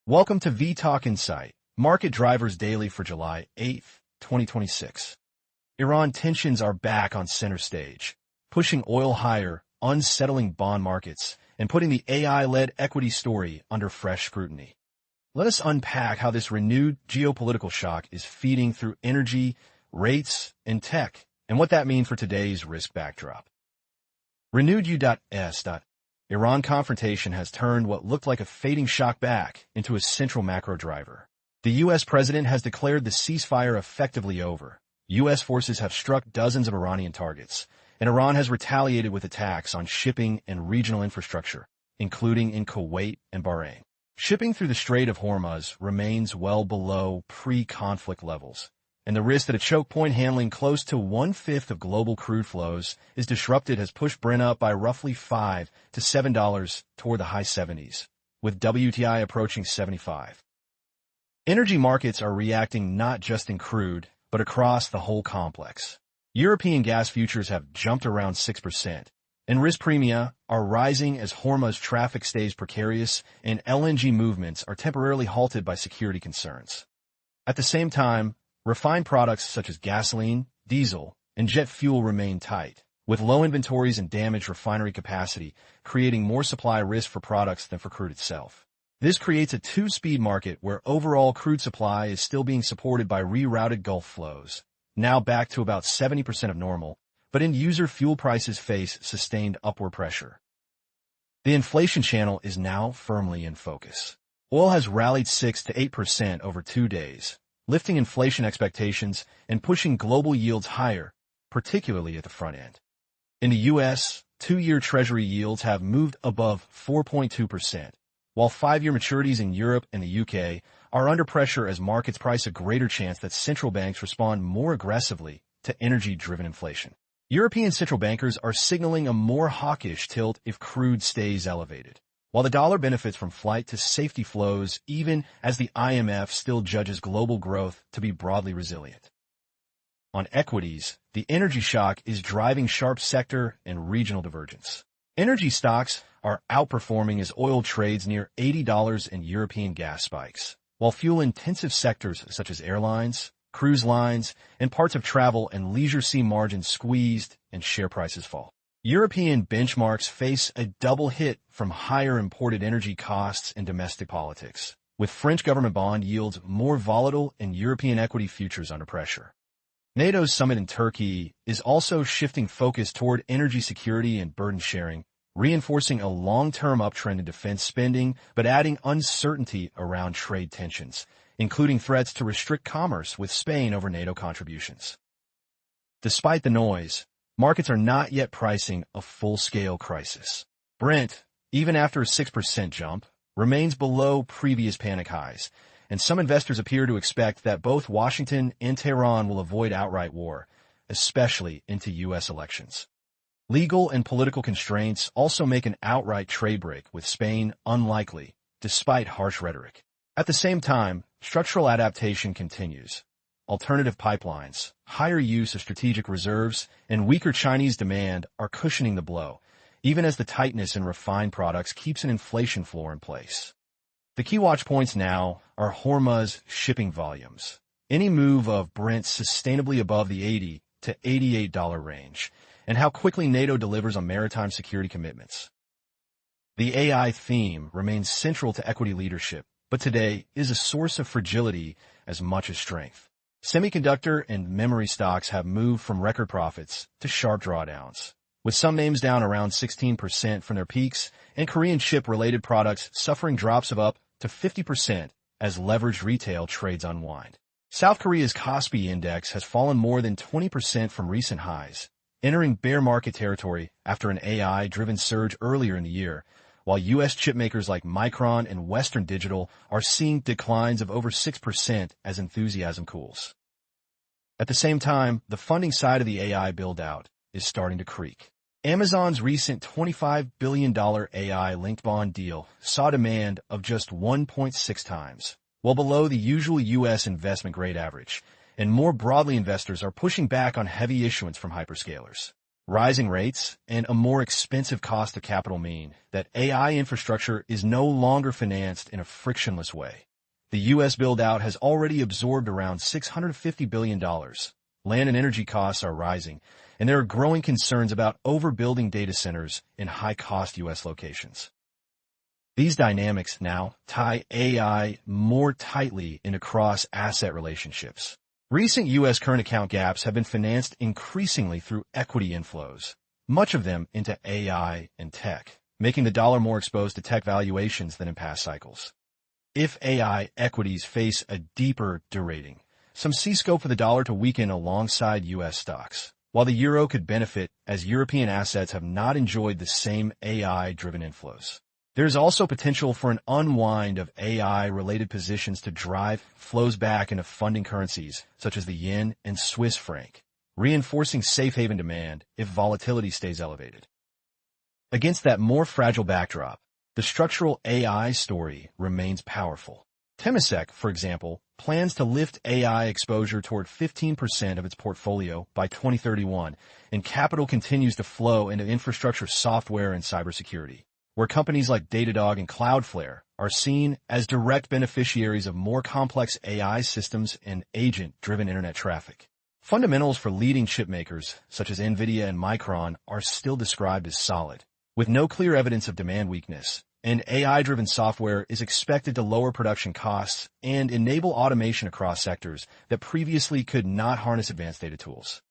Welcome to vTalkInsight, Market Drivers Daily for July 8th, 2026. Iran tensions are back on center stage, pushing oil higher, unsettling bond markets, and putting the AI-led equity story under fresh scrutiny. Let us unpack how this renewed geopolitical shock is feeding through energy, rates, and tech, and what that means for today's risk backdrop. Renewed U.S. Iran confrontation has turned what looked like a fading shock back into a central macro driver. The U.S. president has declared the ceasefire effectively over. U.S. forces have struck dozens of Iranian targets, and Iran has retaliated with attacks on shipping and regional infrastructure, including in Kuwait and Bahrain. Shipping through the Strait of Hormuz remains well below pre-conflict levels, and the risk that a choke point handling close to one-fifth of global crude flows is disrupted has pushed Brent up by roughly $5 to $7 toward the high 70s, with WTI approaching 75. Energy markets are reacting not just in crude, but across the whole complex. European gas futures have jumped around 6%, and risk premia are rising as Hormuz traffic stays precarious and LNG movements are temporarily halted by security concerns. At the same time, refined products such as gasoline, diesel, and jet fuel remain tight, with low inventories and damaged refinery capacity creating more supply risk for products than for crude itself. This creates a two-speed market where overall crude supply is still being supported by rerouted Gulf flows, now back to about 70% of normal, but end-user fuel prices face sustained upward pressure. The inflation channel is now firmly in focus. Oil has rallied 6 to 8% over 2 days, lifting inflation expectations and pushing global yields higher, particularly at the front end. In the U.S., two-year Treasury yields have moved above 4.2%, while 5-year maturities in Europe and the U.K. are under pressure as markets price a greater chance that central banks respond more aggressively to energy-driven inflation. European central bankers are signaling a more hawkish tilt if crude stays elevated, while the dollar benefits from flight to safety flows even as the IMF still judges global growth to be broadly resilient. On equities, the energy shock is driving sharp sector and regional divergence. Energy stocks are outperforming as oil trades near $80 and European gas spikes, while fuel-intensive sectors such as airlines, cruise lines, and parts of travel and leisure see margins squeezed and share prices fall. European benchmarks face a double hit from higher imported energy costs and domestic politics, with French government bond yields more volatile and European equity futures under pressure. NATO's summit in Turkey is also shifting focus toward energy security and burden sharing, reinforcing a long-term uptrend in defense spending but adding uncertainty around trade tensions, including threats to restrict commerce with Spain over NATO contributions. Despite the noise, markets are not yet pricing a full-scale crisis. Brent, even after a 6% jump, remains below previous panic highs, and some investors appear to expect that both Washington and Tehran will avoid outright war, especially into U.S. elections. Legal and political constraints also make an outright trade break with Spain unlikely, despite harsh rhetoric. At the same time, structural adaptation continues. Alternative pipelines, higher use of strategic reserves, and weaker Chinese demand are cushioning the blow, even as the tightness in refined products keeps an inflation floor in place. The key watch points now are Hormuz shipping volumes. Any move of Brent sustainably above the $80 to $88 range, and how quickly NATO delivers on maritime security commitments. The AI theme remains central to equity leadership, but today is a source of fragility as much as strength. Semiconductor and memory stocks have moved from record profits to sharp drawdowns, with some names down around 16% from their peaks and Korean chip-related products suffering drops of up to 50% as leveraged retail trades unwind. South Korea's Kospi index has fallen more than 20% from recent highs, entering bear market territory after an AI-driven surge earlier in the year, while U.S. chipmakers like Micron and Western Digital are seeing declines of over 6% as enthusiasm cools. At the same time, the funding side of the AI build-out is starting to creak. Amazon's recent $25 billion AI-linked bond deal saw demand of just 1.6 times, well below the usual U.S. investment-grade average, and more broadly investors are pushing back on heavy issuance from hyperscalers. Rising rates and a more expensive cost of capital mean that AI infrastructure is no longer financed in a frictionless way. The U.S. build-out has already absorbed around $650 billion. Land and energy costs are rising, and there are growing concerns about overbuilding data centers in high-cost U.S. locations. These dynamics now tie AI more tightly into cross-asset relationships. Recent U.S. current account gaps have been financed increasingly through equity inflows, much of them into AI and tech, making the dollar more exposed to tech valuations than in past cycles. If AI equities face a deeper derating, some see scope for the dollar to weaken alongside U.S. stocks, while the euro could benefit as European assets have not enjoyed the same AI-driven inflows. There is also potential for an unwind of AI-related positions to drive flows back into funding currencies such as the yen and Swiss franc, reinforcing safe haven demand if volatility stays elevated. Against that more fragile backdrop, the structural AI story remains powerful. Temasek, for example, plans to lift AI exposure toward 15% of its portfolio by 2031, and capital continues to flow into infrastructure software and cybersecurity, where companies like Datadog and Cloudflare are seen as direct beneficiaries of more complex AI systems and agent-driven internet traffic. Fundamentals for leading chipmakers, such as NVIDIA and Micron, are still described as solid, with no clear evidence of demand weakness, and AI-driven software is expected to lower production costs and enable automation across sectors that previously could not harness advanced data tools.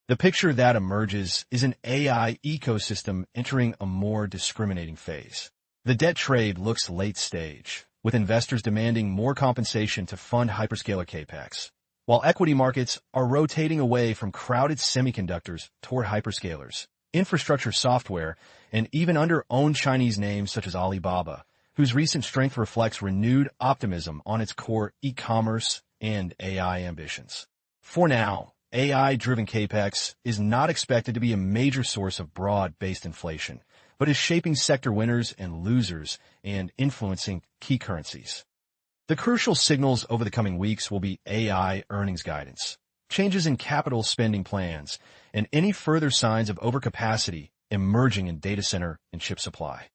The picture that emerges is an AI ecosystem entering a more discriminating phase. The debt trade looks late stage, with investors demanding more compensation to fund hyperscaler capex, while equity markets are rotating away from crowded semiconductors toward hyperscalers, infrastructure software, and even under-owned Chinese names such as Alibaba, whose recent strength reflects renewed optimism on its core e-commerce and AI ambitions. For now, AI-driven capex is not expected to be a major source of broad-based inflation, but is shaping sector winners and losers and influencing key currencies. The crucial signals over the coming weeks will be AI earnings guidance, changes in capital spending plans, and any further signs of overcapacity emerging in data center and chip supply.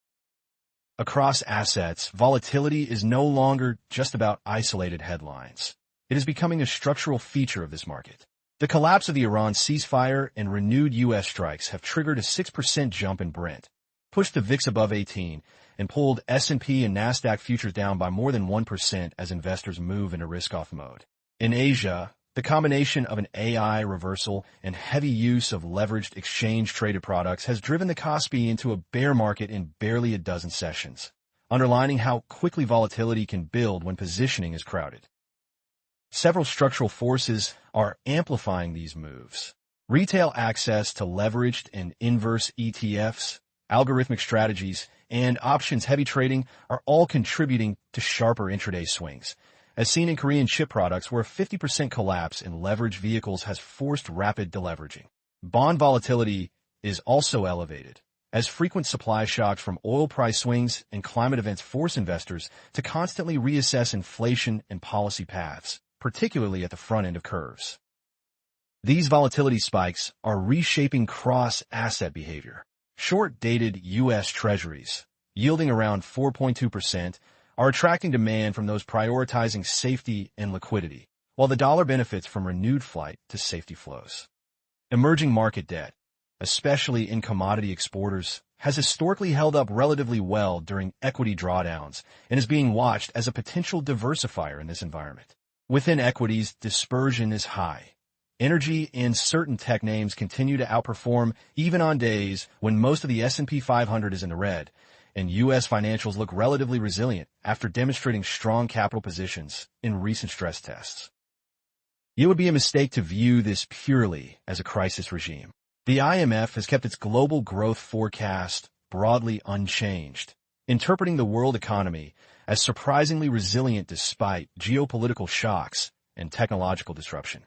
Across assets, volatility is no longer just about isolated headlines. It is becoming a structural feature of this market. The collapse of the Iran ceasefire and renewed U.S. strikes have triggered a 6% jump in Brent, pushed the VIX above 18, and pulled S&P and NASDAQ futures down by more than 1% as investors move into risk-off mode. In Asia, the combination of an AI reversal and heavy use of leveraged exchange-traded products has driven the Kospi into a bear market in barely a dozen sessions, underlining how quickly volatility can build when positioning is crowded. Several structural forces are amplifying these moves. Retail access to leveraged and inverse ETFs, algorithmic strategies, and options-heavy trading are all contributing to sharper intraday swings, as seen in Korean chip products where a 50% collapse in leveraged vehicles has forced rapid deleveraging. Bond volatility is also elevated, as frequent supply shocks from oil price swings and climate events force investors to constantly reassess inflation and policy paths, particularly at the front end of curves. These volatility spikes are reshaping cross-asset behavior. Short-dated U.S. Treasuries, yielding around 4.2%, are attracting demand from those prioritizing safety and liquidity, while the dollar benefits from renewed flight to safety flows. Emerging market debt, especially in commodity exporters, has historically held up relatively well during equity drawdowns and is being watched as a potential diversifier in this environment. Within equities, dispersion is high. Energy and certain tech names continue to outperform even on days when most of the S&P 500 is in the red, and U.S. financials look relatively resilient after demonstrating strong capital positions in recent stress tests. It would be a mistake to view this purely as a crisis regime. The IMF has kept its global growth forecast broadly unchanged, interpreting the world economy as surprisingly resilient despite geopolitical shocks and technological disruption.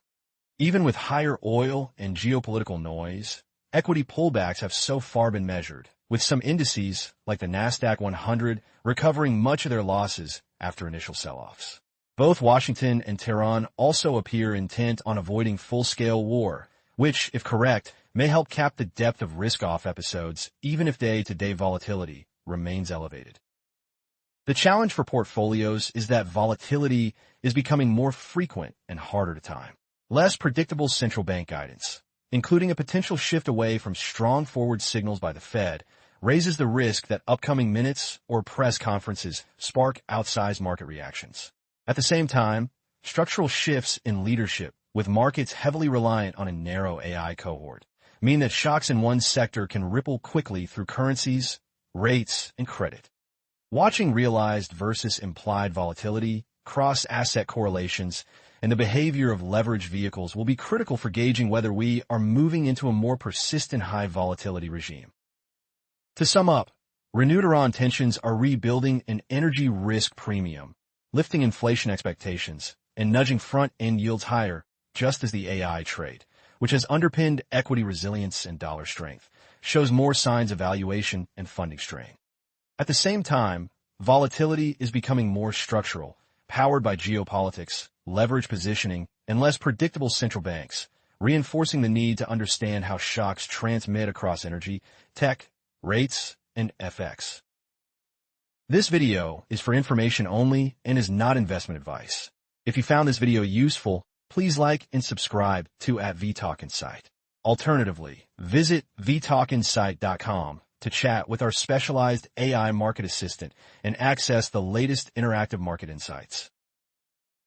Even with higher oil and geopolitical noise, equity pullbacks have so far been measured, with some indices, like the NASDAQ 100, recovering much of their losses after initial sell-offs. Both Washington and Tehran also appear intent on avoiding full-scale war, which, if correct, may help cap the depth of risk-off episodes even if day-to-day volatility remains elevated. The challenge for portfolios is that volatility is becoming more frequent and harder to time. Less predictable central bank guidance, including a potential shift away from strong forward signals by the Fed, raises the risk that upcoming minutes or press conferences spark outsized market reactions. At the same time, structural shifts in leadership, with markets heavily reliant on a narrow AI cohort, mean that shocks in one sector can ripple quickly through currencies, rates, and credit. Watching realized versus implied volatility, cross-asset correlations, and the behavior of leveraged vehicles will be critical for gauging whether we are moving into a more persistent high-volatility regime. To sum up, renewed Iran tensions are rebuilding an energy risk premium, lifting inflation expectations, and nudging front-end yields higher, just as the AI trade, which has underpinned equity resilience and dollar strength, shows more signs of valuation and funding strain. At the same time, volatility is becoming more structural, powered by geopolitics, leverage positioning, and less predictable central banks, reinforcing the need to understand how shocks transmit across energy, tech, rates, and FX. This video is for information only and is not investment advice. If you found this video useful, please like and subscribe to @vTalkInsight. Alternatively, visit vTalkInsight.com to chat with our specialized AI market assistant and access the latest interactive market insights.